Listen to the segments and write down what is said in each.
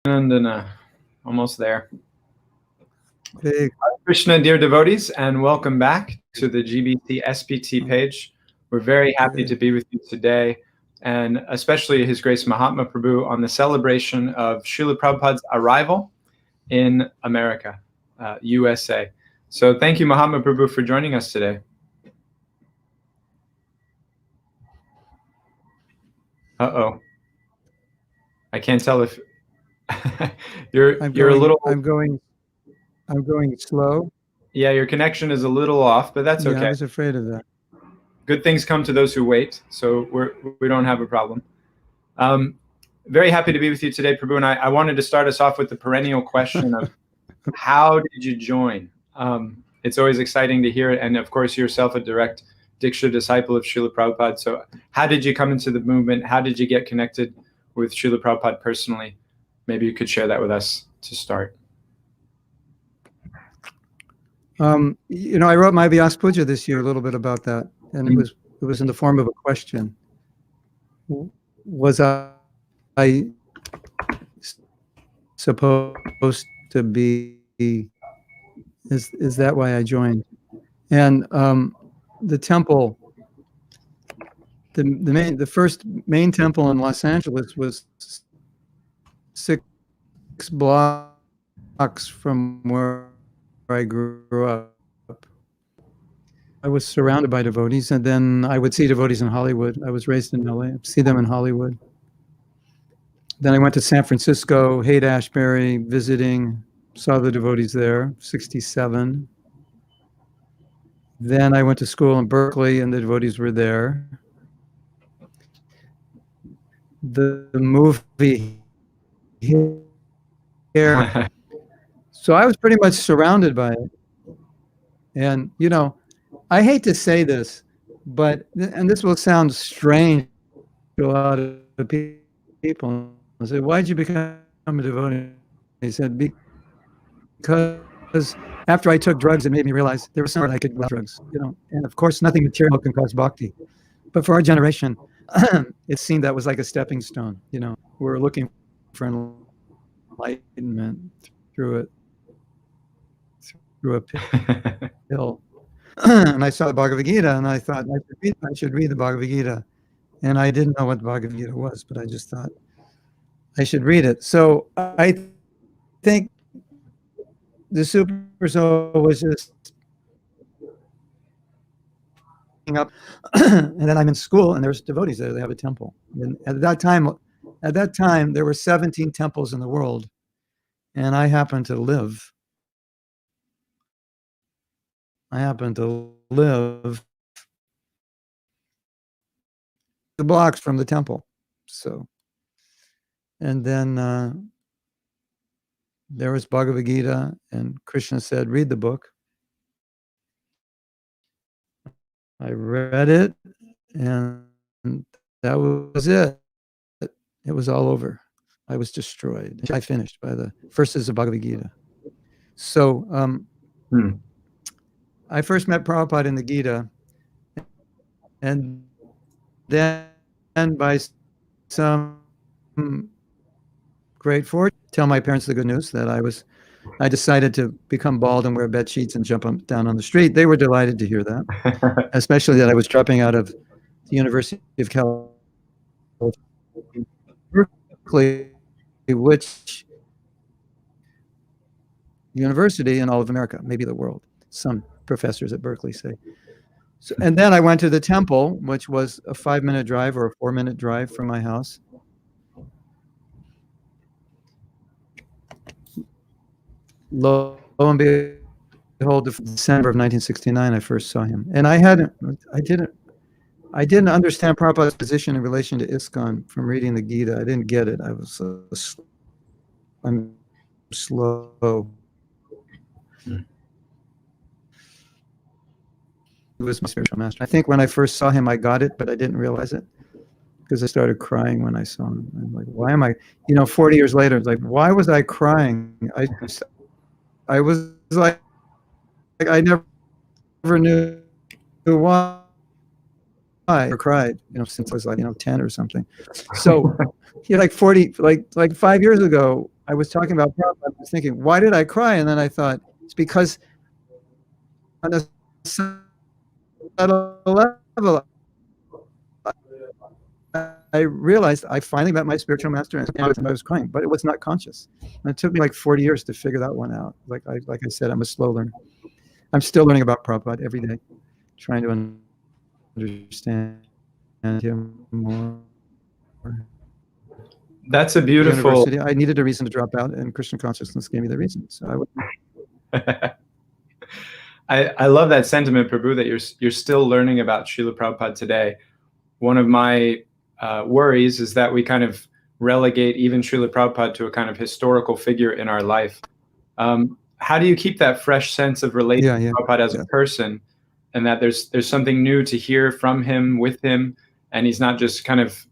And almost there. Hey. Krishna, dear devotees, and welcome back to the GBC SPT page. We're very happy to be with you today, and especially His Grace Mahatma Prabhu on the celebration of Srila Prabhupada's arrival in America, USA. So thank you, Mahatma Prabhu, for joining us today. Uh-oh. I can't tell if you're a little... I'm going slow. Yeah, your connection is a little off, but that's okay. I was afraid of that. Good things come to those who wait, so we don't have a problem. Very happy to be with you today, Prabhu, and I wanted to start us off with the perennial question of how did you join? It's always exciting to hear it, and of course yourself a direct Diksha disciple of Srila Prabhupada. So how did you come into the movement? How did you get connected with Srila Prabhupada personally? Maybe you could share that with us to start. I wrote my Vyas Puja this year a little bit about that, and it was in the form of a question. Was I supposed to be? Is that why I joined? And the temple, the first main temple in Los Angeles was 6 blocks from where I grew up. I was surrounded by devotees, and then I would see devotees in Hollywood. I was raised in LA. I'd see them in Hollywood. Then I went to San Francisco, Haight-Ashbury, visiting, saw the devotees there, 1967. Then I went to school in Berkeley, and the devotees were there. The movie here. So I was pretty much surrounded by it. And, I hate to say this, and this will sound strange to a lot of people. I said, why'd you become a devotee? He said, because after I took drugs, it made me realize there was something I could do with drugs, and of course, nothing material can cause bhakti. But for our generation, it seemed that was like a stepping stone. We're looking for enlightenment through a pill. And I saw the Bhagavad-Gita, and I thought I should read the Bhagavad-Gita. And I didn't know what the Bhagavad-Gita was, but I just thought I should read it. So I think the Super Soul was just up, and then I'm in school, and there's devotees there. They have a temple. And at that time, there were 17 temples in the world, and I happened to live the blocks from the temple. So, and then there was Bhagavad-Gita, and Krishna said, read the book. I read it, and that was it. It was all over. I was destroyed. I finished by the verses of Bhagavad-Gita. So I first met Prabhupada in the Gita, and then by some great fortune, tell my parents the good news that I decided to become bald and wear bed sheets and jump down on the street. They were delighted to hear that, especially that I was dropping out of the University of California, Berkeley, which university in all of America, maybe the world, some professors at Berkeley say. So, and then I went to the temple, which was a 5-minute drive or a 4-minute drive from my house. Lo and behold, December of 1969, I first saw him, and I didn't understand Prabhupada's position in relation to ISKCON from reading the Gita. I didn't get it. I'm slow. He was my spiritual master. I think when I first saw him, I got it, but I didn't realize it because I started crying when I saw him. I'm like, why am I, 40 years later, it's like, why was I crying? I was like I never knew why I cried, since I was 10 or something. So, like 40, like 5 years ago, I was talking about Prabhupada. I was thinking, why did I cry? And then I thought, it's because on a subtle level, I realized I finally met my spiritual master, and I was crying, but it was not conscious. And it took me like 40 years to figure that one out. Like I said, I'm a slow learner. I'm still learning about Prabhupada every day, trying to understand him more. That's a beautiful. University. I needed a reason to drop out, and Krishna consciousness gave me the reason. So I would. I love that sentiment, Prabhu, that you're still learning about Srila Prabhupada today. One of my worries is that we kind of relegate even Srila Prabhupada to a kind of historical figure in our life. How do you keep that fresh sense of relating to Prabhupada as a person, and that there's something new to hear from him, with him, and he's not just kind of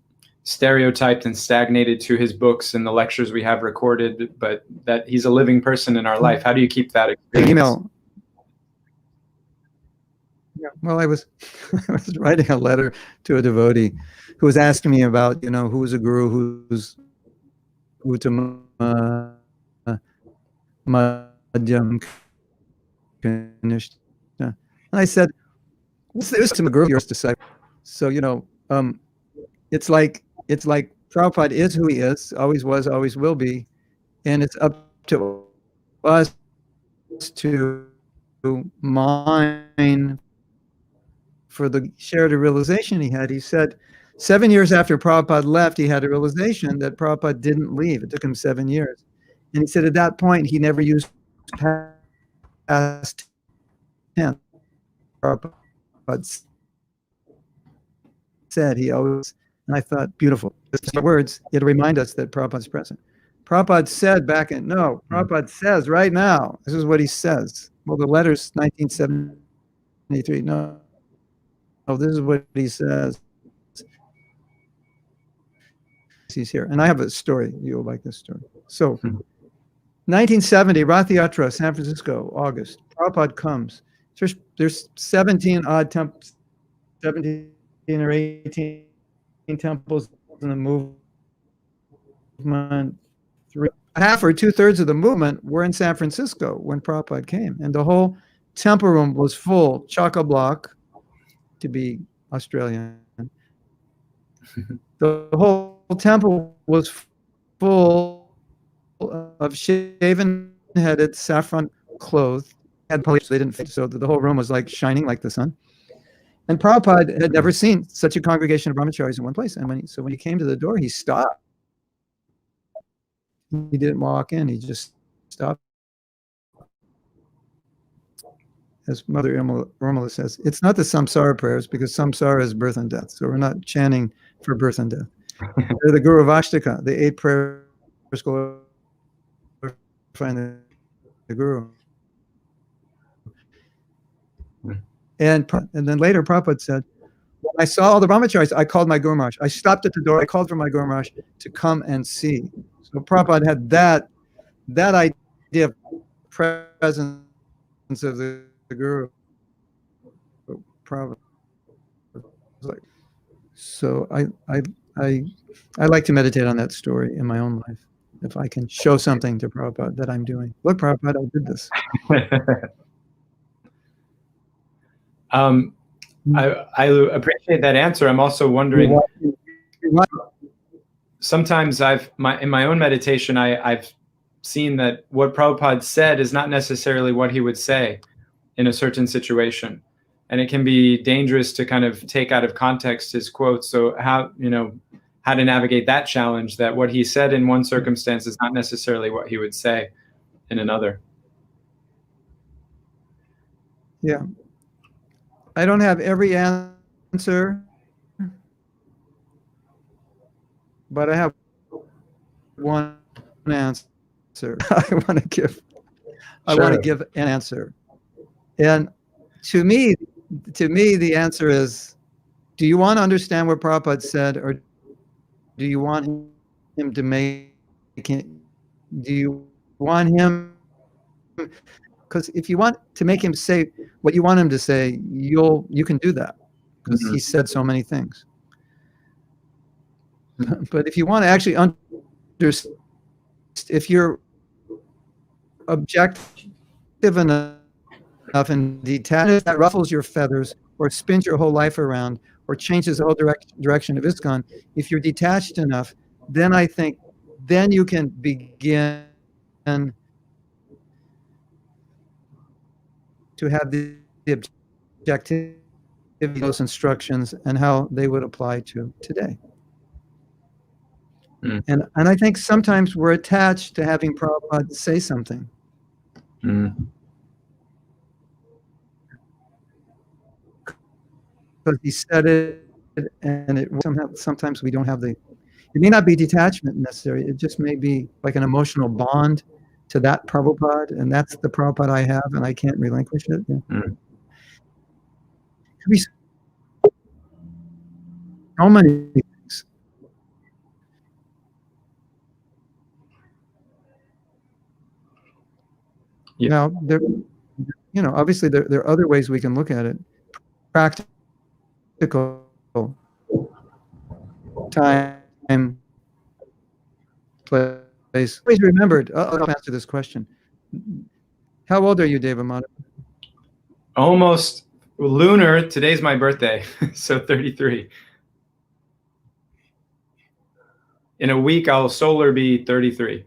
stereotyped and stagnated to his books and the lectures we have recorded, but that he's a living person in our life? How do you keep that experience? Email. Yeah, well, I was writing a letter to a devotee who was asking me about, who was a guru, who's Uttama, Madhyam, Kanishta. And I said, what's the Uttama guru of yours disciple? So, it's like Prabhupada is who he is, always was, always will be, and it's up to us to mine for the shared realization he had. He said 7 years after Prabhupada left, he had a realization that Prabhupada didn't leave. It took him 7 years. And he said at that point, he never used past tense. Prabhupada said he always, and I thought, beautiful. Just words, it'll remind us that Prabhupada's present. Prabhupada said Prabhupada says right now, this is what he says. Well, the letter's 1973. No, this is what he says. He's here. And I have a story. You'll like this story. So, 1970, Rath Yatra, San Francisco, August. Prabhupada comes. There's 17 odd temples, 17 or 18 temples in the movement. Half or 2/3 of the movement were in San Francisco when Prabhupada came. And the whole temple room was full, chock-a-block, to be Australian. The whole temple was full of shaven-headed, saffron-clothed, had police, they didn't fit, so the whole room was like shining like the sun. And Prabhupada had never seen such a congregation of brahmacharis in one place. And when he came to the door, he stopped. He didn't walk in, he just stopped. As Mother Irmala says, it's not the samsara prayers, because samsara is birth and death. So we're not chanting for birth and death. They're the Guru Vashtaka, the 8 prayers glorifying the Guru. And then later Prabhupada said, when I saw all the brahmacharis, I called my Guru Maharaj. I stopped at the door, I called for my Guru Maharaj to come and see. So Prabhupada had that idea of presence of the Guru. Prabhupada. So I like to meditate on that story in my own life. If I can show something to Prabhupada that I'm doing. Look, Prabhupada, I did this. I appreciate that answer. I'm also wondering, sometimes in my own meditation, I've seen that what Prabhupada said is not necessarily what he would say in a certain situation. And it can be dangerous to kind of take out of context his quotes. So how to navigate that challenge, that what he said in one circumstance is not necessarily what he would say in another. Yeah. I don't have every answer, but I have one answer I want to give. I want to give an answer. And to me, the answer is, do you want to understand what Prabhupada said, or do you want him to make it? Do you want him? Because if you want to make him say what you want him to say, you can do that, because he said so many things. But if you want to actually understand if you're objective enough and detached, that ruffles your feathers or spins your whole life around or changes the whole direction of ISKCON. If you're detached enough, then I think then you can begin to have the objectivity of those instructions and how they would apply to today. And I think sometimes we're attached to having Prabhupada say something. Because he said it, and it sometimes we don't have the. It may not be detachment necessary. It just may be like an emotional bond to that Prabhupada, and that's the Prabhupada I have, and I can't relinquish it. Yeah. Could be so many things. Yeah. Now, there, obviously there are other ways we can look at it. Practical time, place. Always remembered. I'll answer this question. How old are you, Deva Madhav? Almost lunar. Today's my birthday, so 33. In a week, I'll solar be 33.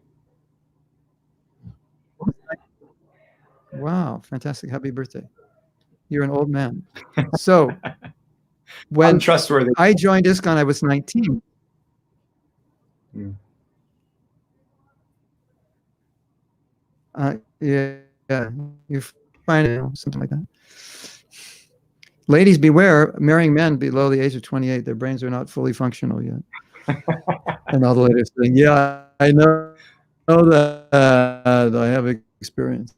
Wow, fantastic. Happy birthday. You're an old man. So when Untrustworthy. I joined ISKCON, I was 19. Yeah, you find it, something like that. Ladies, beware, marrying men below the age of 28. Their brains are not fully functional yet. And all the ladies saying, yeah, I know that. I have experience.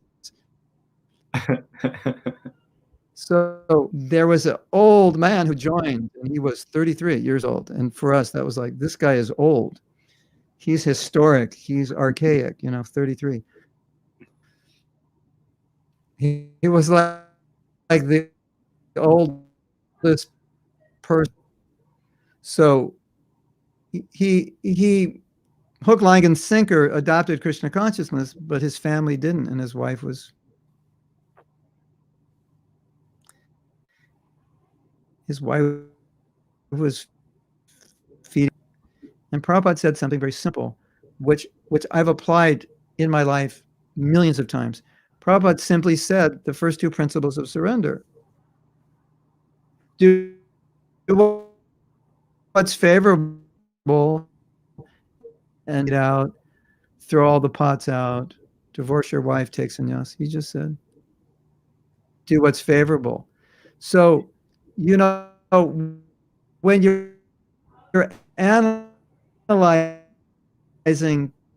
So there was an old man who joined, and he was 33 years old. And for us, that was like, this guy is old. He's historic. He's archaic, 33. He was like the oldest person. So he hook, line, and sinker adopted Krishna consciousness, but his family didn't, and his wife was feeding. And Prabhupada said something very simple, which I've applied in my life millions of times. Prabhupada simply said the first two principles of surrender. Do what's favorable and get out, throw all the pots out, divorce your wife, take sannyas. He just said, do what's favorable. So, when you're analyzing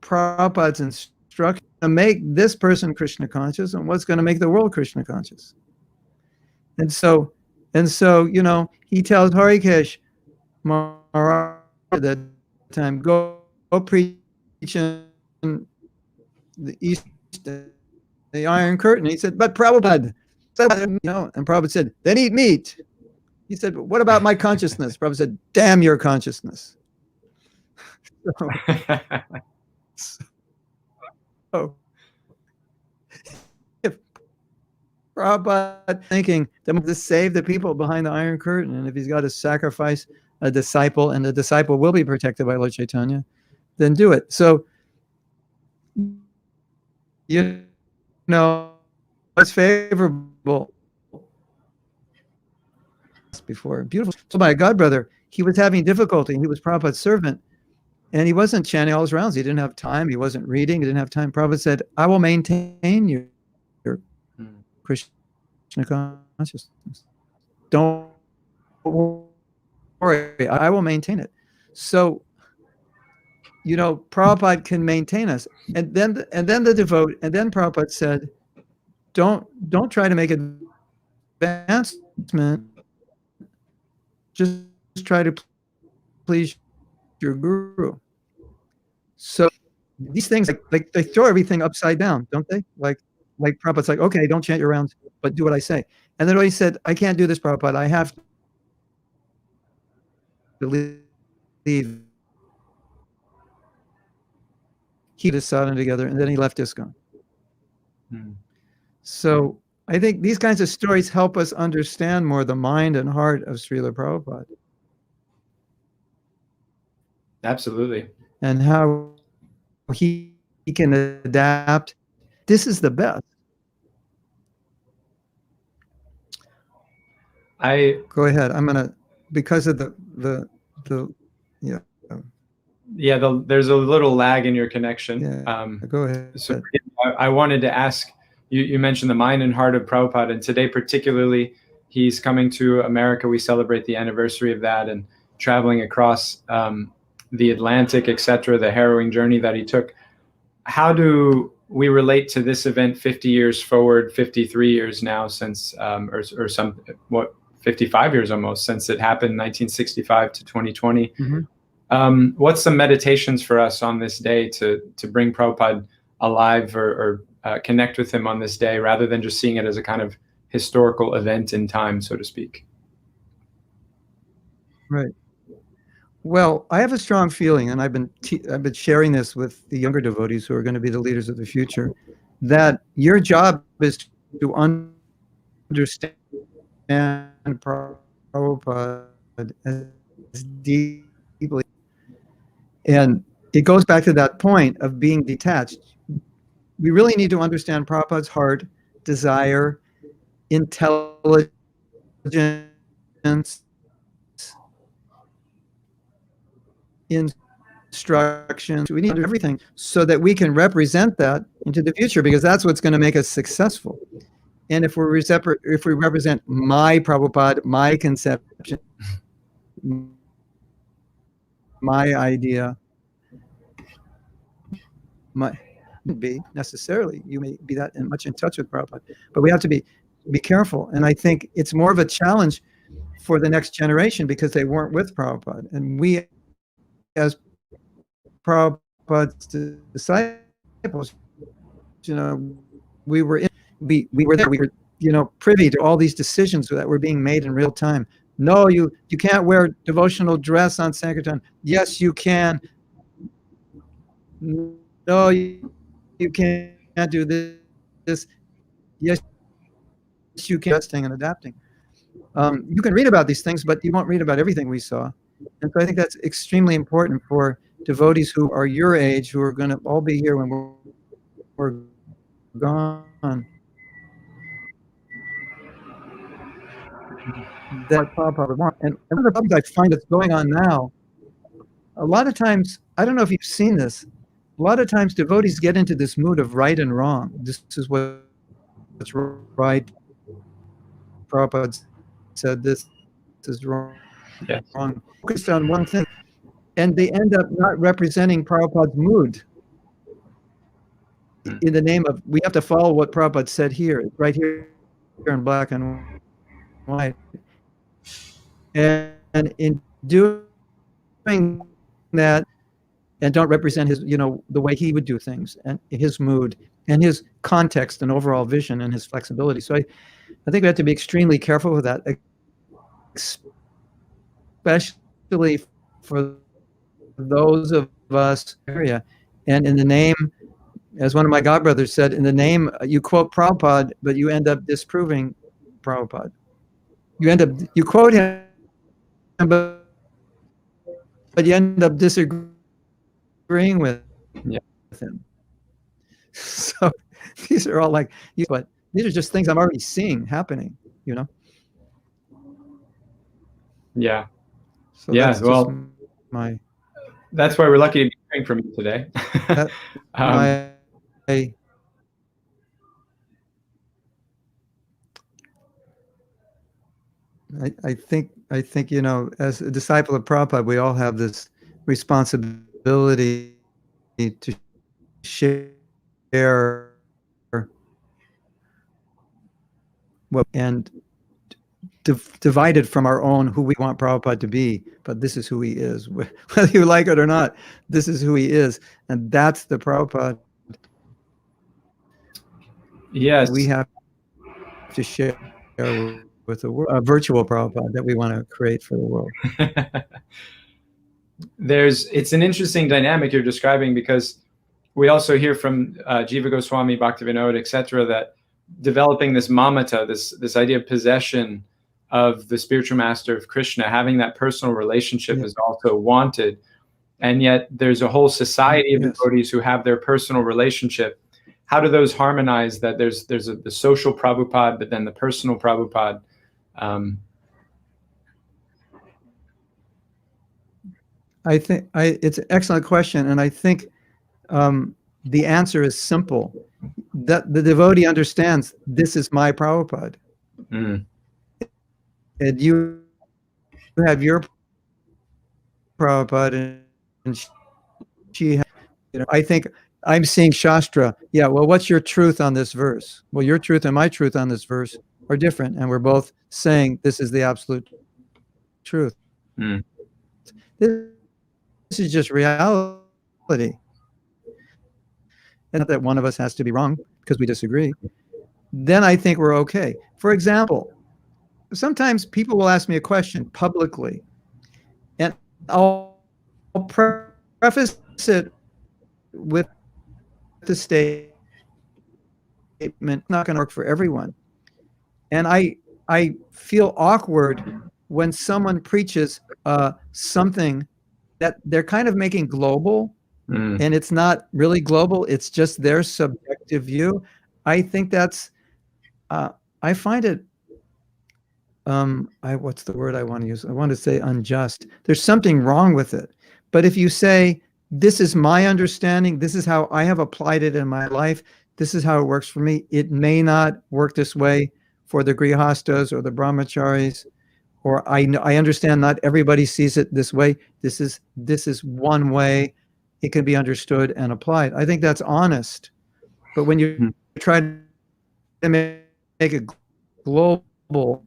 Prabhupada's instruction to make this person Krishna conscious, and what's going to make the world Krishna conscious. And so, he tells Harikesh Maharaj at that time, go preach in the East, the Iron Curtain. He said, but Prabhupada, and Prabhupada said, then eat meat. He said, what about my consciousness? Prabhupada said, damn your consciousness. So if Prabhupada thinking that to save the people behind the Iron Curtain, and if he's got to sacrifice a disciple, and the disciple will be protected by Lord Chaitanya, then do it. So, what's favorable before. Beautiful. So my godbrother, he was having difficulty. He was Prabhupada's servant, and he wasn't chanting all his rounds. He didn't have time. He wasn't reading. He didn't have time. Prabhupada said, I will maintain your Krishna consciousness. Don't worry. I will maintain it. So, Prabhupada can maintain us. And then the devote, and then Prabhupada said, don't try to make advancement. Just try to please your guru. So these things, like they throw everything upside down, don't they? Like Prabhupada's like, okay, don't chant your rounds, but do what I say. And then he said, I can't do this, Prabhupada. I have to leave. he did sadhana together, and then he left ISKCON. Hmm. So I think these kinds of stories help us understand more the mind and heart of Srila Prabhupada. Absolutely. And how he can adapt. This is the best. Go ahead. I'm gonna, because of the yeah. Yeah, there's a little lag in your connection. Yeah, go ahead. So I wanted to ask, you mentioned the mind and heart of Prabhupada, and today particularly, he's coming to America. We celebrate the anniversary of that, and traveling across the Atlantic, etc., the harrowing journey that he took. How do we relate to this event 50 years forward, 53 years now since, or some, 55 years almost since it happened, 1965 to 2020? Mm-hmm. What's some meditations for us on this day to bring Prabhupada alive or connect with him on this day, rather than just seeing it as a kind of historical event in time, so to speak? Right. Well, I have a strong feeling, and I've been sharing this with the younger devotees who are going to be the leaders of the future, that your job is to understand Prabhupada as deeply. And it goes back to that point of being detached. We really need to understand Prabhupada's heart, desire, intelligence, instructions. We need everything so that we can represent that into the future, because that's what's going to make us successful. And if we represent my Prabhupada, my conception, my idea, be necessarily, you may be that much in touch with Prabhupada, but we have to be careful. And I think it's more of a challenge for the next generation because they weren't with Prabhupada, and we as Prabhupada's disciples, we were there, we were privy to all these decisions that were being made in real time. No, you can't wear devotional dress on Sankirtan. Yes, you can. No, you can't do this. Yes, you can. Adjusting and adapting. You can read about these things, but you won't read about everything we saw. And so I think that's extremely important for devotees who are your age, who are going to all be here when we're gone. That Prabhupada would want. And one of the problems I find that's going on now, a lot of times, I don't know if you've seen this, a lot of times devotees get into this mood of right and wrong. This is what's right. Prabhupada said this is wrong. Yes. Focused on one thing, and they end up not representing Prabhupada's mood in the name of, we have to follow what Prabhupada said here, right here in black and white. And in doing that, and don't represent his, the way he would do things, and his mood, and his context and overall vision, and his flexibility. So I think we have to be extremely careful with that, especially for those of us area. And in the name, as one of my godbrothers said, in the name, you quote Prabhupada, but you end up disproving Prabhupada. You quote him, but you end up disagreeing with him. So these are all but these are just things I'm already seeing happening, Yeah. So that's that's why we're lucky to be hearing from you today. I think as a disciple of Prabhupada, we all have this responsibility to share and divided from our own who we want Prabhupada to be, but this is who he is. Whether you like it or not, this is who he is. And that's the Prabhupada. Yes. We have to share with the world, a virtual Prabhupada that we want to create for the world. It's an interesting dynamic you're describing, because we also hear from Jiva Goswami, Bhaktivinoda, etc., that developing this mamata, this idea of possession of the spiritual master of Krishna, having that personal relationship is also wanted. And yet there's a whole society of devotees who have their personal relationship. How do those harmonize? That there's the social Prabhupada, but then the personal Prabhupada. I think it's an excellent question, and I think the answer is simple. That the devotee understands this is my Prabhupada, and you have your Prabhupada, and she has, I think I'm seeing Shastra. Yeah, well, what's your truth on this verse? Well, your truth and my truth on this verse are different, and we're both saying this is the absolute truth. This is just reality. And not that one of us has to be wrong because we disagree. Then I think we're okay. For example, sometimes people will ask me a question publicly, and I'll preface it with the statement, it's not going to work for everyone. And I feel awkward when someone preaches something that they're kind of making global, and it's not really global. It's just their subjective view. I think that's, I find it, what's the word I want to use? I want to say unjust. There's something wrong with it. But if you say, this is my understanding, this is how I have applied it in my life, this is how it works for me, it may not work this way for the grihastas or the brahmacharis, or I understand not everybody sees it this way. This is one way it can be understood and applied. I think that's honest. But when you try to make it global,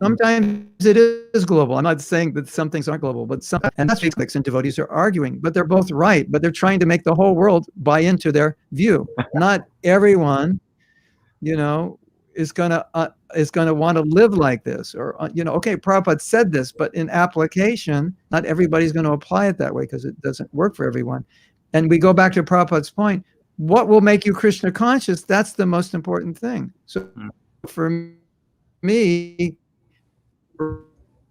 sometimes it is global. I'm not saying that some things aren't global, but some, and that's what and devotees are arguing. But they're both right. But they're trying to make the whole world buy into their view. Not everyone, is gonna want to live like this, or okay, Prabhupada said this, but in application, not everybody's going to apply it that way because it doesn't work for everyone. And we go back to Prabhupada's point: what will make you Krishna conscious? That's the most important thing. So, for me,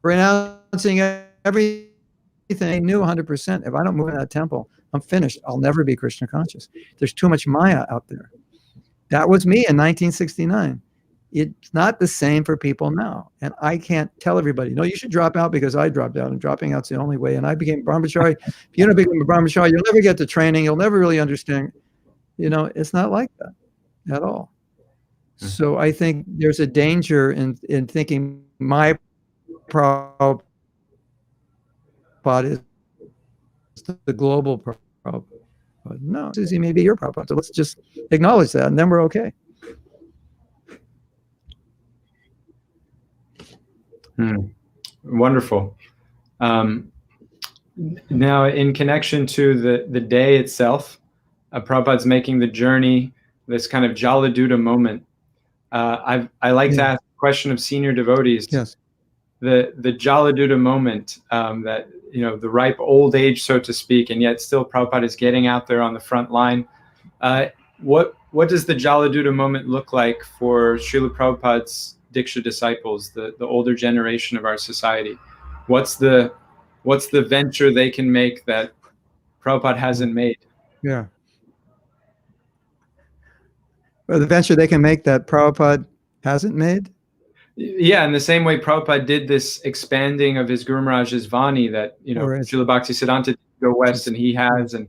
renouncing everything I knew 100%. If I don't move in that temple, I'm finished. I'll never be Krishna conscious. There's too much Maya out there. That was me in 1969. It's not the same for people now. And I can't tell everybody, no, you should drop out because I dropped out, and dropping out's the only way. And I became brahmachari. If you don't become a brahmachari, you'll never get the training. You'll never really understand. It's not like that at all. So I think there's a danger in thinking my Prabhupada is the global Prabhupada. No, he may be your Prabhupada. So let's just acknowledge that, and then we're okay. Wonderful. Now, in connection to the day itself, Prabhupada's making the journey, this kind of Jaladuta moment. I like to ask a question of senior devotees. Yes. The Jaladuta moment, that the ripe old age, so to speak, and yet still Prabhupada is getting out there on the front line. What does the Jaladuta moment look like for Srila Prabhupada's Diksha disciples, the older generation of our society? What's the venture they can make that Prabhupada hasn't made? Yeah. Or the venture they can make that Prabhupada hasn't made? Yeah, in the same way Prabhupada did this expanding of his Guru Maharaj's Vani that, Srila Bhaktisiddhanta did go west and he has. And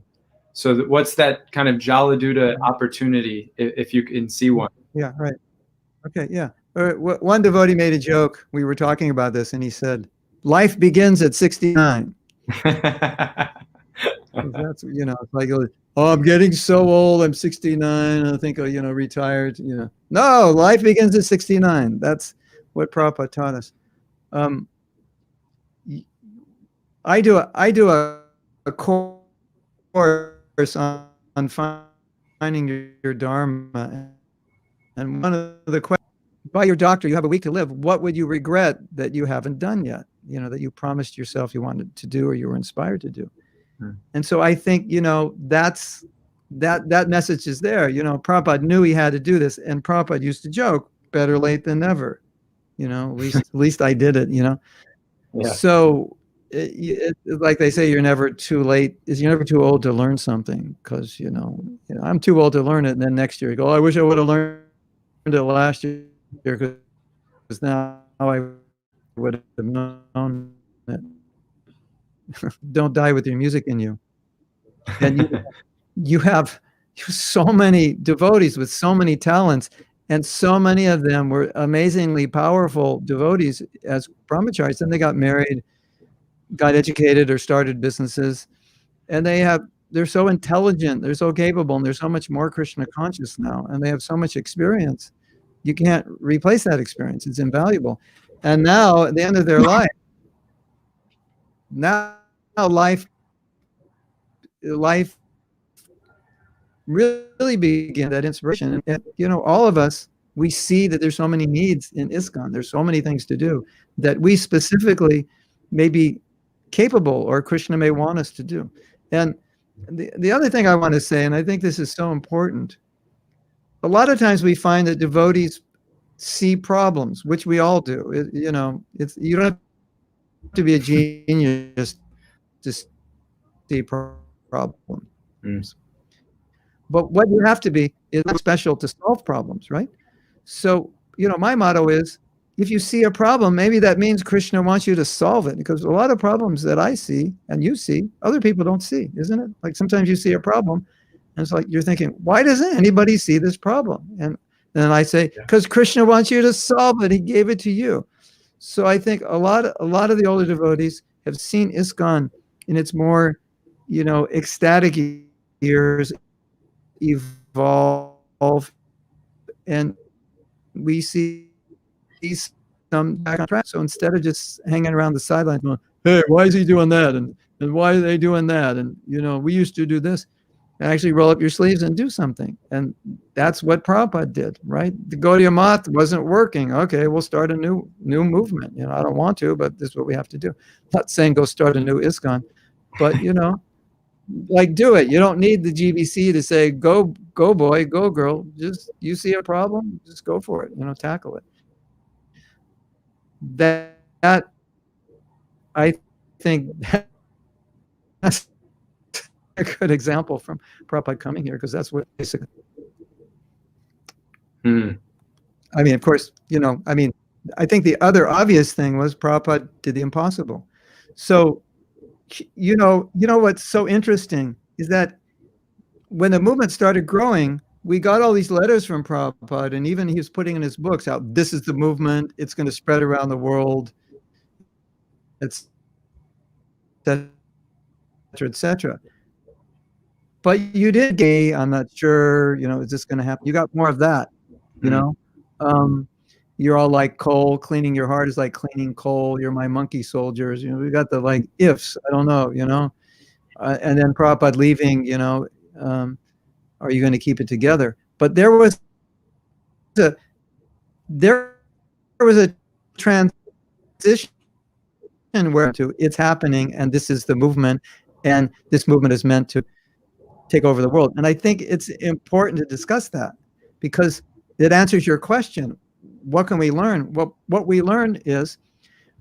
so what's that kind of Jaladuta opportunity, if you can see one? Yeah, right. Okay, yeah. One devotee made a joke. We were talking about this, and he said, life begins at 69. That's, it's like, oh, I'm getting so old. I'm 69. I think, retired. No, life begins at 69. That's what Prabhupada taught us. I do a course on finding your Dharma, and one of the questions, by your doctor, you have a week to live. What would you regret that you haven't done yet? That you promised yourself you wanted to do or you were inspired to do. And so I think, that message is there. Prabhupada knew he had to do this, and Prabhupada used to joke, better late than never. At least I did it, Yeah. So like they say, you're never too late. You're never too old to learn something, because, I'm too old to learn it. And then next year you go, oh, I wish I would have learned it last year, because now I would have known it. Don't die with your music in you. And you have so many devotees with so many talents, and so many of them were amazingly powerful devotees as brahmacharis. Then they got married, got educated, or started businesses, and they're so intelligent, they're so capable, and they're so much more Krishna conscious now, and they have so much experience. You can't replace that experience. It's invaluable. And now, at the end of their life, life really begin that inspiration. And all of us, we see that there's so many needs in ISKCON. There's so many things to do that we specifically may be capable, or Krishna may want us to do. And the other thing I want to say, and I think this is so important, a lot of times we find that devotees see problems, which we all do. You don't have to be a genius to see problems. But what you have to be is special to solve problems, right? So, my motto is, if you see a problem, maybe that means Krishna wants you to solve it, because a lot of problems that I see and you see, other people don't see, isn't it? Like sometimes you see a problem and it's like you're thinking, why doesn't anybody see this problem? And then I say, because Krishna wants you to solve it. He gave it to you. So I think a lot of the older devotees have seen ISKCON in its more, ecstatic years evolve, and we see some back on track. So instead of just hanging around the sidelines going, hey, why is he doing that? And why are they doing that? And, we used to do this. Actually roll up your sleeves and do something. And that's what Prabhupada did, right? The Gaudiya Math wasn't working. Okay, we'll start a new movement. I don't want to, but this is what we have to do. I'm not saying go start a new ISKCON, but, do it. You don't need the GBC to say, go boy, go girl. Just, you see a problem, just go for it, tackle it. That I think that's a good example from Prabhupada coming here, because that's what basically. I mean, of course, I think the other obvious thing was Prabhupada did the impossible. So, what's so interesting is that when the movement started growing, we got all these letters from Prabhupada, and even he was putting in his books out, this is the movement, it's going to spread around the world, etc., etc. But you did gay, I'm not sure, is this going to happen? You got more of that, you're all like coal, cleaning your heart is like cleaning coal, you're my monkey soldiers, we got the like ifs, I don't know, and then Prabhupada leaving, are you going to keep it together? But there was a transition where it's happening, and this is the movement, and this movement is meant to take over the world. And I think it's important to discuss that, because it answers your question. What can we learn? What we learned is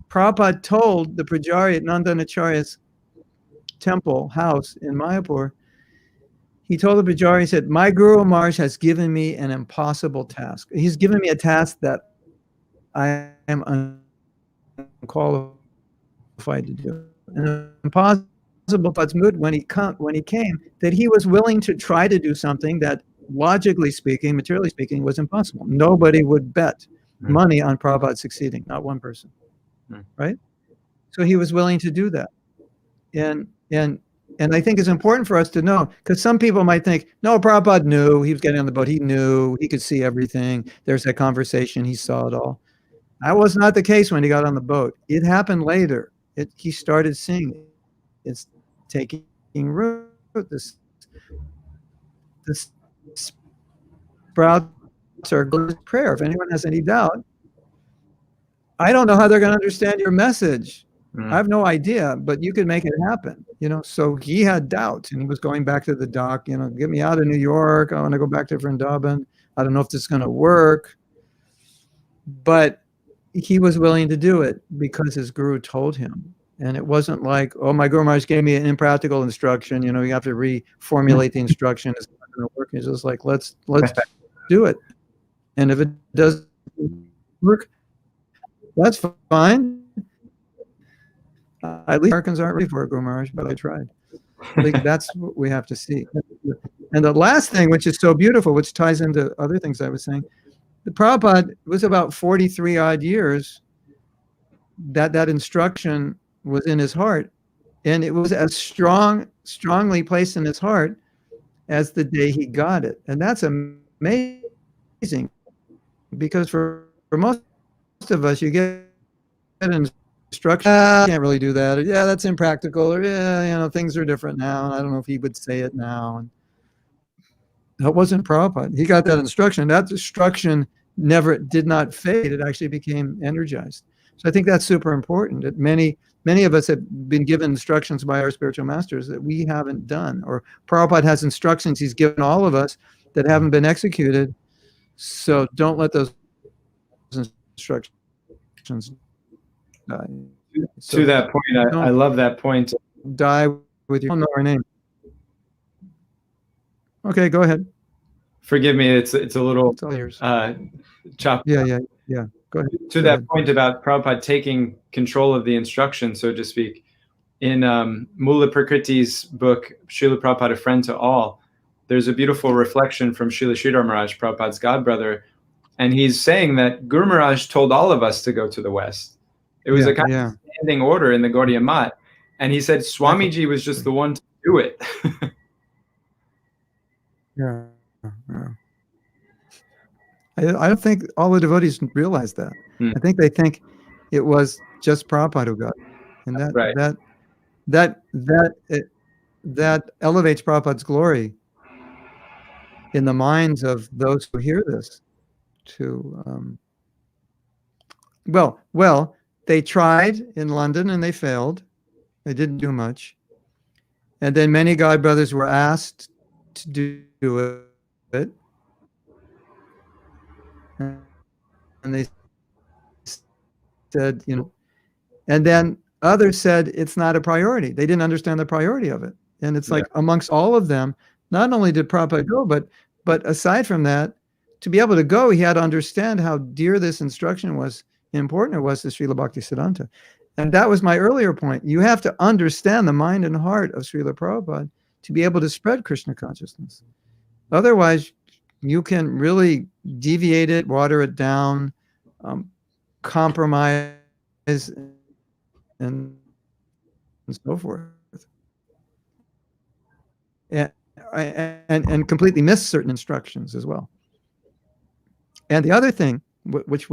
Prabhupada told the Pujari at Nandanacharya's temple house in Mayapur, he told the Pujari, he said, my Guru Maharaj has given me an impossible task. He's given me a task that I am unqualified to do. And impossible mood when he came, that he was willing to try to do something that, logically speaking, materially speaking, was impossible. Nobody would bet money on Prabhupada succeeding, not one person, right? So he was willing to do that. And I think it's important for us to know, because some people might think, no, Prabhupada knew, he was getting on the boat, he knew, he could see everything. There's that conversation, he saw it all. That was not the case when he got on the boat. It happened later. He started seeing it. It's taking root. This sprouts are good prayer. If anyone has any doubt, I don't know how they're going to understand your message. I have no idea, but you could make it happen, So he had doubts, and he was going back to the doc, get me out of New York. I want to go back to Vrindavan. I don't know if this is going to work. But he was willing to do it because his guru told him. And it wasn't like, oh, my Guru Maharaj gave me an impractical instruction. You have to reformulate the instruction. It's not going to work. It's just like, let's do it. And if it doesn't work, that's fine. At least Americans aren't ready for it, Guru Maharaj, but I tried. I think that's what we have to see. And the last thing, which is so beautiful, which ties into other things I was saying, the Prabhupada was about 43 odd years that instruction was in his heart. And it was as strongly placed in his heart as the day he got it. And that's amazing, because for most of us, you get an instruction, I can't really do that. Or, yeah, that's impractical. Or, yeah, things are different now. I don't know if he would say it now. And that wasn't Prabhupada. He got that instruction. That instruction did not fade. It actually became energized. So I think that's super important, that many of us have been given instructions by our spiritual masters that we haven't done, or Prabhupada has instructions he's given all of us that haven't been executed. So don't let those instructions die. To that point, I love that point. Die with your, I don't know her name. Okay, go ahead. Forgive me, it's a little chopped. Yeah. Go ahead. To that point about Prabhupada taking control of the instruction, so to speak, in Mula Prakriti's book, Srila Prabhupada, A Friend to All, there's a beautiful reflection from Srila Sridhar Maharaj, Prabhupada's godbrother, and he's saying that Guru Maharaj told all of us to go to the West. It was a kind of standing order in the Gaudiya Math, and he said Swamiji was just the one to do it. Yeah. I don't think all the devotees realize that. I think they think it was just Prabhupada who got it. And that elevates Prabhupada's glory in the minds of those who hear this. Well, they tried in London and they failed. They didn't do much. And then many God brothers were asked to do it. And they said, and then others said it's not a priority. They didn't understand the priority of it. And it's like amongst all of them, not only did Prabhupada go, but aside from that, to be able to go, he had to understand how dear this instruction was, important it was to Srila Bhaktisiddhanta. And that was my earlier point. You have to understand the mind and heart of Srila Prabhupada to be able to spread Krishna consciousness. Otherwise, you can really deviate it, water it down, compromise, and so forth. And completely miss certain instructions as well. And the other thing, which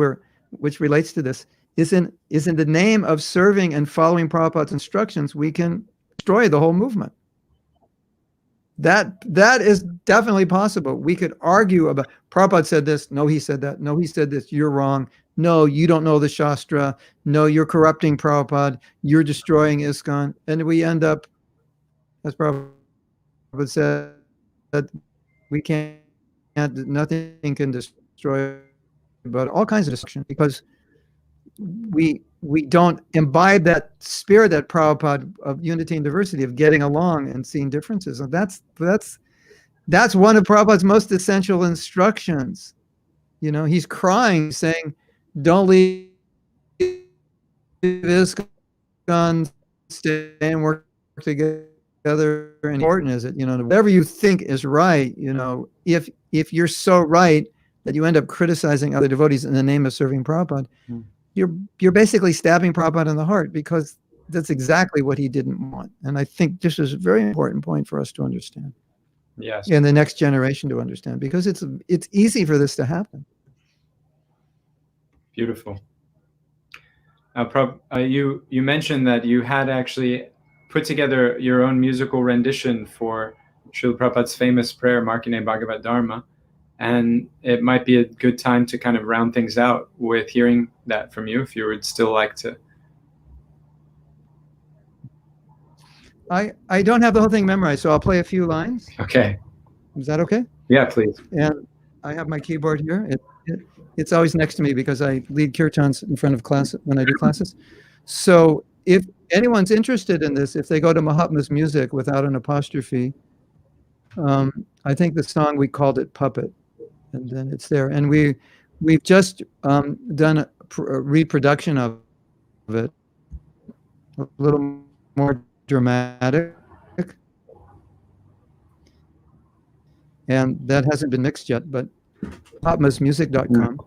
relates to this, is in the name of serving and following Prabhupada's instructions, we can destroy the whole movement. That is definitely possible. We could argue about, Prabhupada said this, no, he said that, no, he said this, you're wrong, no, you don't know the Shastra, no, you're corrupting Prabhupada, you're destroying ISKCON, and we end up, as Prabhupada said, that we can't, nothing can destroy, but all kinds of destruction, because we don't imbibe that spirit, that Prabhupada of unity and diversity, of getting along and seeing differences. And that's one of Prabhupada's most essential instructions. He's crying, saying, don't leave ISKCON, stay and work together. And important is it, whatever you think is right, if you're so right that you end up criticizing other devotees in the name of serving Prabhupada, you're basically stabbing Prabhupada in the heart, because that's exactly what he didn't want. And I think this is a very important point for us to understand. Yes. And the next generation to understand, because it's easy for this to happen. Beautiful. You mentioned that you had actually put together your own musical rendition for Srila Prabhupada's famous prayer, Markine Bhagavat Dharma. And it might be a good time to kind of round things out with hearing that from you, if you would still like to. I don't have the whole thing memorized, so I'll play a few lines. Okay. Is that okay? Yeah, please. And I have my keyboard here. It's always next to me because I lead kirtans in front of class when I do classes. So if anyone's interested in this, if they go to Mahatma's Music without an apostrophe, I think the song, we called it Puppet, and then it's there. And we've just done a reproduction of it, a little more dramatic, and that hasn't been mixed yet, but mahatmasmusic.com.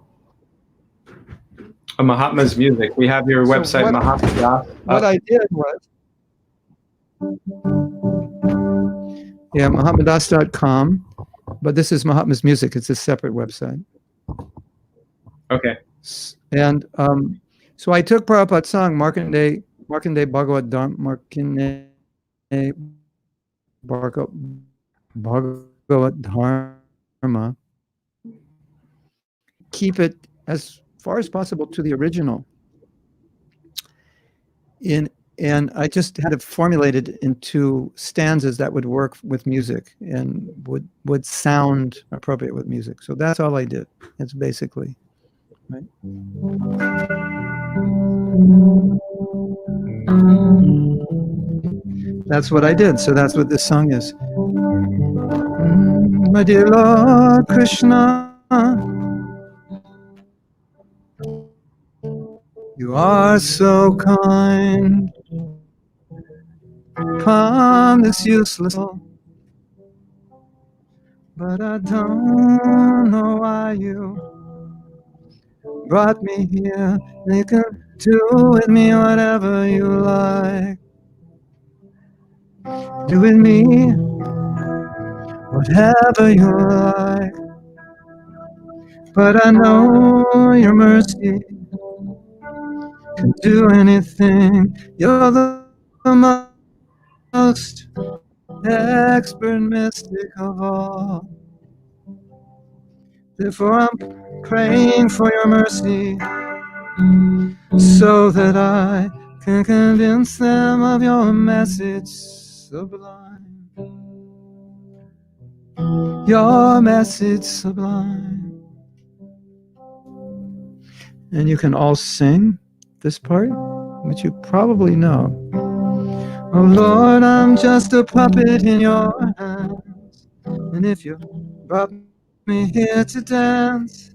Mahatma's Music. We have your website, what, Mahatma. What I did was, yeah, mahatmadas.com, but this is Mahatma's Music. It's a separate website. Okay. And so I took Prabhupada's song, Markandeya Bhagavad-Dharma, Bhagavad-Dharma, keep it as far as possible to the original. And I just had it formulated into stanzas that would work with music and would sound appropriate with music. So that's all I did. It's basically, right? That's what I did. So that's what this song is. My dear Lord Krishna, you are so kind upon this useless soul, but I don't know why you brought me here. You can do with me whatever you like. Do with me whatever you like. But I know your mercy can do anything. You're the most expert mystic of all. Therefore I'm praying for your mercy, so that I can convince them of your message sublime. Your message sublime. And you can all sing this part, which you probably know. Oh Lord, I'm just a puppet in your hands, and if you brought me here to dance,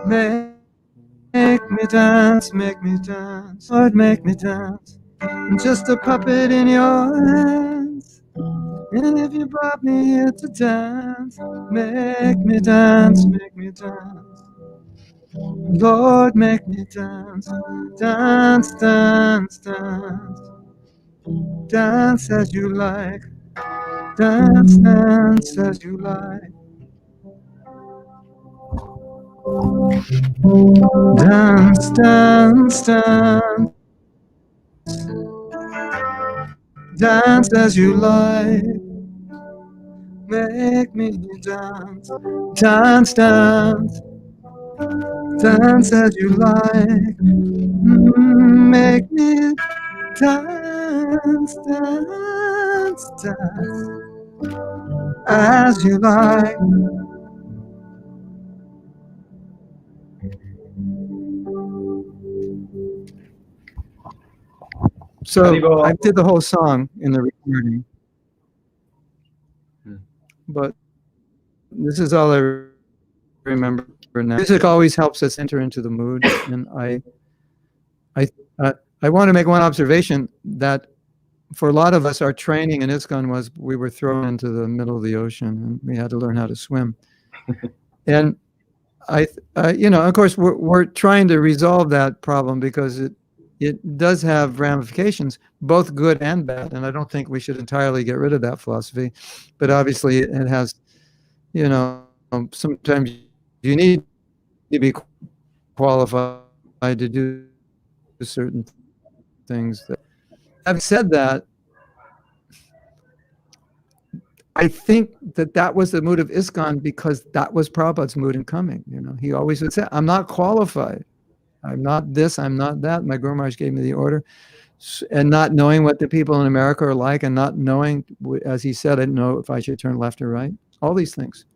make me dance, make me dance, Lord, make me dance. I'm just a puppet in your hands, and if you brought me here to dance, make me dance, make me dance. Lord, make me dance, dance, dance, dance. Dance as you like, dance, dance as you like. Dance, dance, dance. Dance as you like. Make me dance, dance, dance. Dance as you like. Make me dance, dance, dance. As you like. So I did the whole song in the recording, but this is all I remember now. Music always helps us enter into the mood, and I want to make one observation that for a lot of us, our training in ISKCON was we were thrown into the middle of the ocean and we had to learn how to swim. And you know, of course, we're trying to resolve that problem because it does have ramifications, both good and bad. And I don't think we should entirely get rid of that philosophy. But obviously, it has, you know, sometimes you need to be qualified to do certain things. Having said that, I think that was the mood of ISKCON because that was Prabhupada's mood in coming. You know, he always would say, I'm not qualified. I'm not this, I'm not that. My Guru Maharaj gave me the order. and not knowing what the people in America are like, and not knowing, as he said, I didn't know if I should turn left or right. All these things.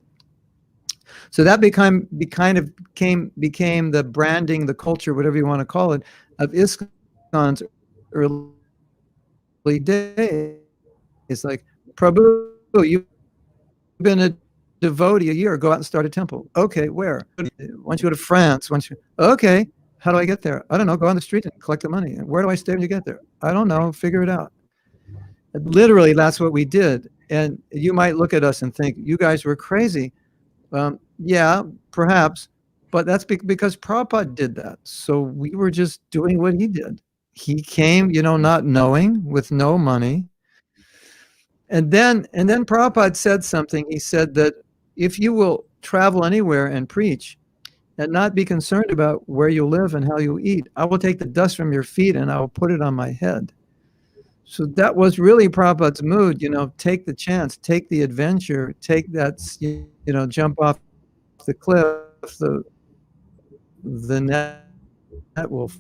So that became the branding, the culture, whatever you want to call it, of ISKCON's early days. It's like, Prabhu, you've been a devotee a year, go out and start a temple. Okay, where? Why don't you go to France? Okay, how do I get there? I don't know. Go on the street and collect the money. Where do I stay when you get there? I don't know. Figure it out. Literally, that's what we did. And you might look at us and think, you guys were crazy. Yeah, perhaps. But that's because Prabhupada did that. So we were just doing what he did. He came, not knowing, with no money. And then Prabhupada said something. He said that if you will travel anywhere and preach and not be concerned about where you live and how you eat, I will take the dust from your feet and I will put it on my head. So that was really Prabhupada's mood, take the chance, take the adventure, take that, jump off the cliff, the net will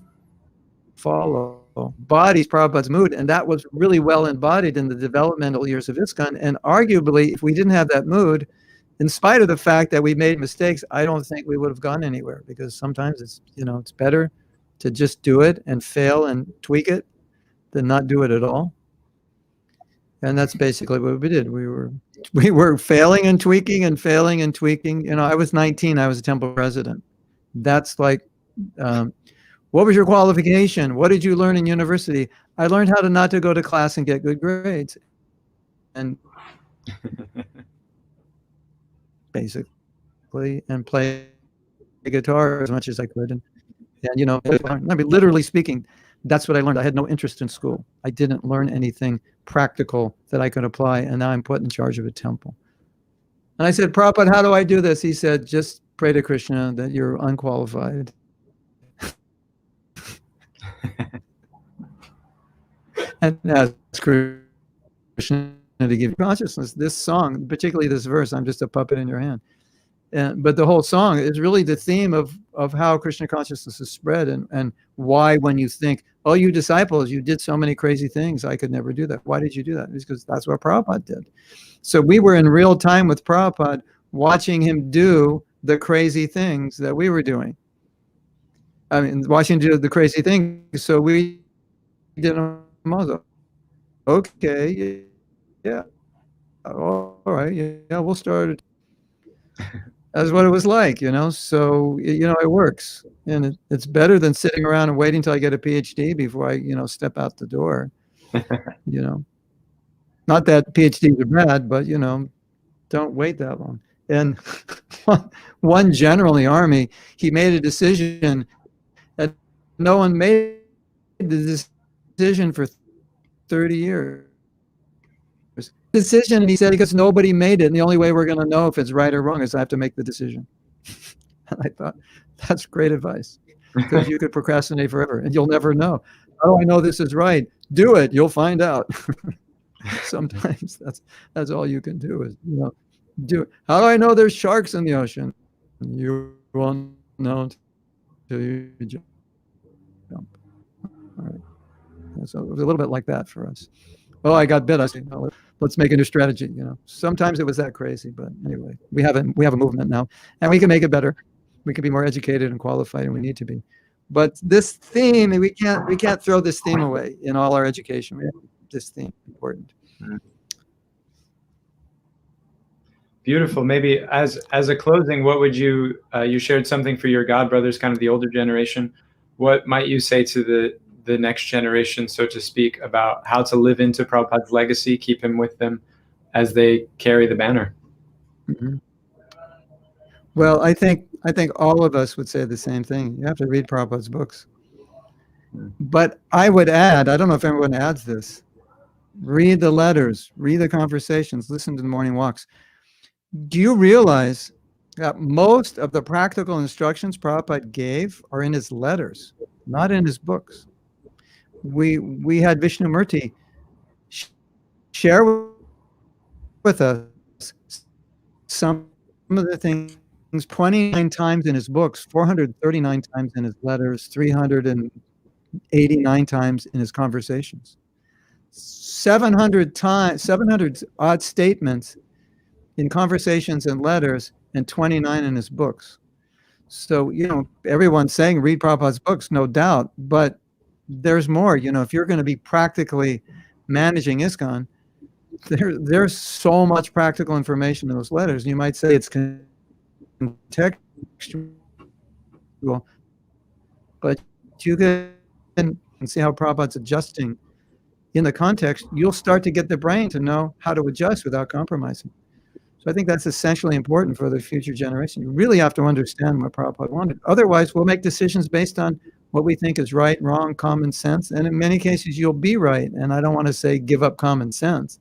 follow. Body's Prabhupada's mood, and that was really well embodied in the developmental years of ISKCON. And arguably, if we didn't have that mood, in spite of the fact that we made mistakes, I don't think we would have gone anywhere, because sometimes it's better to just do it and fail and tweak it than not do it at all. And that's basically what we did. We were failing and tweaking and failing and tweaking. I was 19. I was a temple president. That's like, what was your qualification? What did you learn in university? I learned how not to go to class and get good grades. And basically, and play guitar as much as I could. And literally speaking, that's what I learned. I had no interest in school. I didn't learn anything practical that I could apply, and now I'm put in charge of a temple. And I said, Prabhupada, how do I do this? He said, just pray to Krishna that you're unqualified. And ask Krishna to give you consciousness. This song, particularly this verse, I'm just a puppet in your hand. But the whole song is really the theme of how Krishna consciousness is spread, and why, when you think, oh, you disciples, you did so many crazy things, I could never do that. Why did you do that? It's because that's what Prabhupada did. So we were in real time with Prabhupada, watching him do the crazy things that we were doing. I mean, watching him do the crazy things. So we did them also. Okay, yeah, all right, yeah, we'll start. That's what it was like, so, it works. And it's better than sitting around and waiting until I get a PhD before I, step out the door. Not that PhDs are bad, but, don't wait that long. And one general in the army, he made a decision that no one made the decision for 30 years. Decision, and he said, because nobody made it, and the only way we're going to know if it's right or wrong is I have to make the decision. And I thought, that's great advice, because you could procrastinate forever and you'll never know. How do I know this is right? Do it, you'll find out. Sometimes that's all you can do is do it. How do I know there's sharks in the ocean? You won't know until you jump. All right. So it was a little bit like that for us. Oh, I got bit. I said, oh, let's make a new strategy. Sometimes it was that crazy, but anyway, we have a movement now, and we can make it better. We can be more educated and qualified, and we need to be. But this theme, we can't throw this theme away in all our education. We have this theme important. Beautiful. Maybe as a closing, what would you shared something for your God brothers, kind of the older generation. What might you say to the next generation, so to speak, about how to live into Prabhupada's legacy, keep him with them as they carry the banner? Mm-hmm. Well, I think all of us would say the same thing. You have to read Prabhupada's books. But I would add, I don't know if everyone adds this, read the letters, read the conversations, listen to the morning walks. Do you realize that most of the practical instructions Prabhupada gave are in his letters, not in his books? We had Vishnu Murti share with us some of the things 29 times in his books, 439 times in his letters, 300 and 89 times in his conversations. 700 odd statements in conversations and letters, and 29 in his books. So, everyone's saying read Prabhupada's books, no doubt, but there's more. If you're going to be practically managing ISKCON, there's so much practical information in those letters. You might say it's contextual, but you can see how Prabhupada's adjusting in the context. You'll start to get the brain to know how to adjust without compromising. So I think that's essentially important for the future generation. You really have to understand what Prabhupada wanted. Otherwise, we'll make decisions based on what we think is right, wrong, common sense. And in many cases, you'll be right. And I don't want to say give up common sense.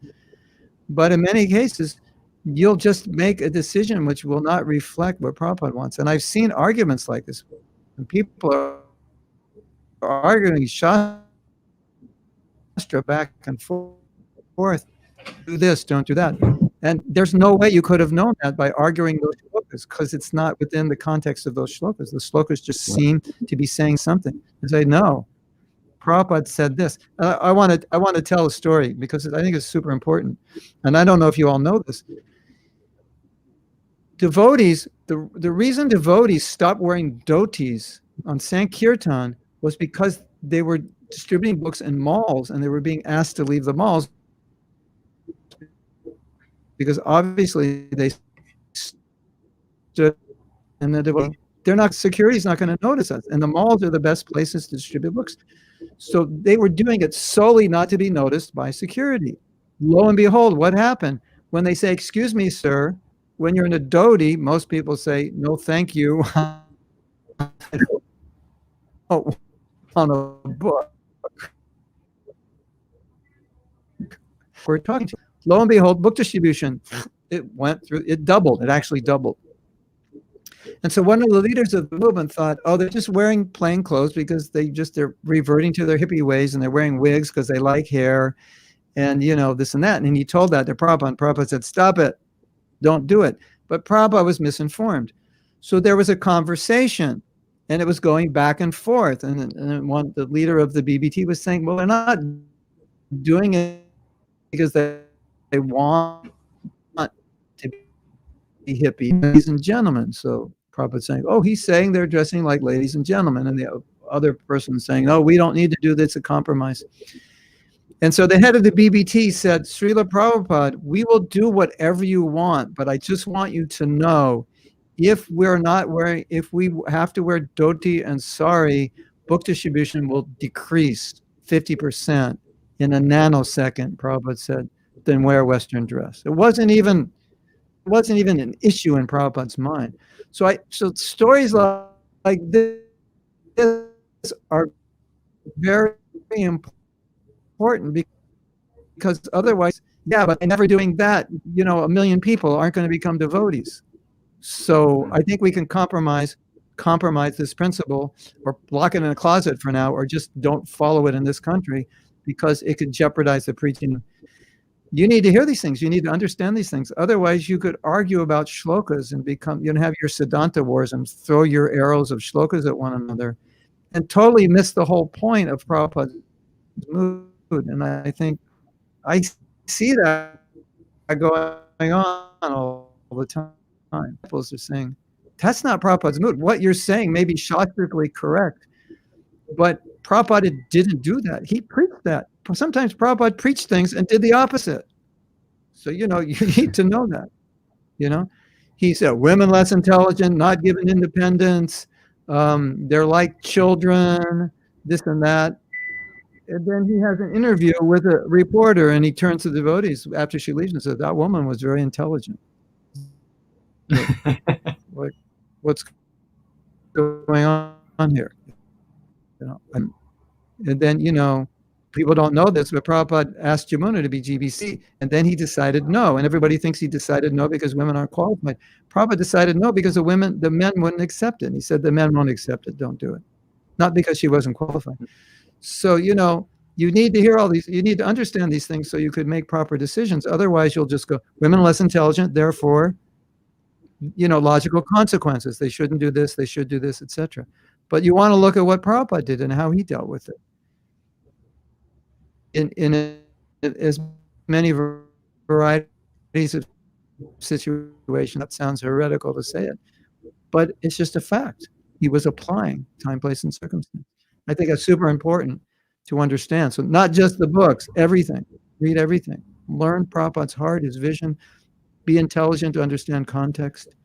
But in many cases, you'll just make a decision which will not reflect what Prabhupada wants. And I've seen arguments like this. When people are arguing Shastra back and forth, do this, don't do that. And there's no way you could have known that by arguing those shlokas, because it's not within the context of those shlokas. The shlokas just seem to be saying something. And say, no, Prabhupada said this. I want to tell a story because I think it's super important. And I don't know if you all know this. Devotees, the reason devotees stopped wearing dhotis on Sankirtan was because they were distributing books in malls and they were being asked to leave the malls because obviously they stood in the devotee. Security's not going to notice us. And the malls are the best places to distribute books. So they were doing it solely not to be noticed by security. Lo and behold, what happened? When they say, excuse me, sir, when you're in a dhoti, most people say, no, thank you. Oh, on a book. We're talking to. Lo and behold, book distribution, it doubled. It actually doubled. And so one of the leaders of the movement thought, oh, they're just wearing plain clothes because they're reverting to their hippie ways, and they're wearing wigs because they like hair and, this and that. And he told that to Prabhupada, and Prabhupada said, stop it. Don't do it. But Prabhupada was misinformed. So there was a conversation, and it was going back and forth. And the leader of the BBT was saying, well, they're not doing it because they want to be hippie, ladies and gentlemen. So Prabhupada saying, oh, he's saying they're dressing like ladies and gentlemen. And the other person saying, oh, we don't need to do this, a compromise. And so the head of the BBT said, Srila Prabhupada, we will do whatever you want, but I just want you to know, if we have to wear dhoti and sari, book distribution will decrease 50% in a nanosecond, Prabhupada said, than wear a Western dress. It wasn't even an issue in Prabhupada's mind. So stories like this are very important because otherwise, but never doing that, a million people aren't going to become devotees. So I think we can compromise this principle, or lock it in a closet for now, or just don't follow it in this country because it could jeopardize the preaching. You need to hear these things. You need to understand these things. Otherwise, you could argue about shlokas and have your Siddhanta wars and throw your arrows of shlokas at one another and totally miss the whole point of Prabhupada's mood. And I think I see that going on all the time. People are saying, that's not Prabhupada's mood. What you're saying may be shastrically correct, but Prabhupada didn't do that. He preached that. Sometimes Prabhupada preached things and did the opposite. So, you need to know that, He said, women less intelligent, not given independence, they're like children, this and that. And then he has an interview with a reporter, and he turns to the devotees after she leaves and says, that woman was very intelligent. What's going on here? And then, people don't know this, but Prabhupada asked Yamuna to be GBC, and then he decided no. And everybody thinks he decided no because women aren't qualified. Prabhupada decided no because the men wouldn't accept it. And he said, the men won't accept it, don't do it. Not because she wasn't qualified. So, you need to hear all these, you need to understand these things so you could make proper decisions. Otherwise, you'll just go, women less intelligent, therefore, logical consequences. They shouldn't do this, they should do this, etc. But you want to look at what Prabhupada did and how he dealt with it. in as many varieties of situation. That sounds heretical to say it, but it's just a fact. He was applying time, place, and circumstance. I think that's super important to understand. So not just the books, everything. Read everything. Learn Prabhupada's heart, his vision. Be intelligent to understand context.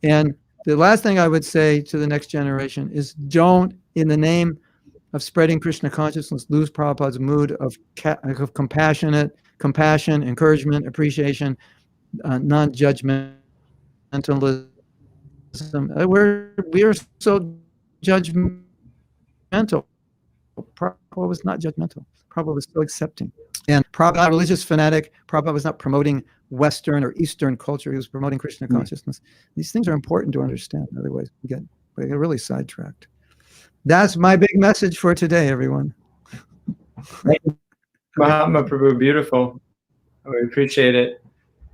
And the last thing I would say to the next generation is don't, in the name of spreading Krishna consciousness, lose Prabhupada's mood of compassion, encouragement, appreciation, non-judgmentalism. We are so judgmental. Prabhupada was not judgmental. Prabhupada was so accepting. And Prabhupada, not a religious fanatic. Prabhupada was not promoting Western or Eastern culture. He was promoting Krishna consciousness. These things are important to understand. Otherwise, we get really sidetracked. That's my big message for today, everyone. Mahatma Prabhu, beautiful. We appreciate it.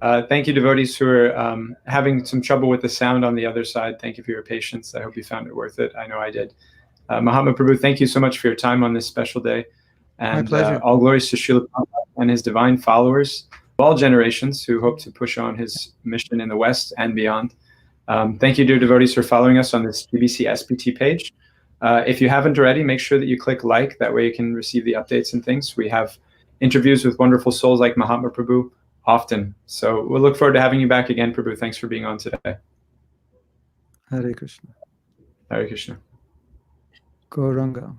Thank you, devotees who are having some trouble with the sound on the other side. Thank you for your patience. I hope you found it worth it. I know I did. Mahatma Prabhu, thank you so much for your time on this special day. And my pleasure. All glories to Srila Prabhupada and his divine followers of all generations who hope to push on his mission in the West and beyond. Thank you, dear devotees, for following us on this GBC SPT page. If you haven't already, make sure that you click like. That way you can receive the updates and things. We have interviews with wonderful souls like Mahatma Prabhu often. So we'll look forward to having you back again, Prabhu. Thanks for being on today. Hare Krishna. Hare Krishna. Gauranga.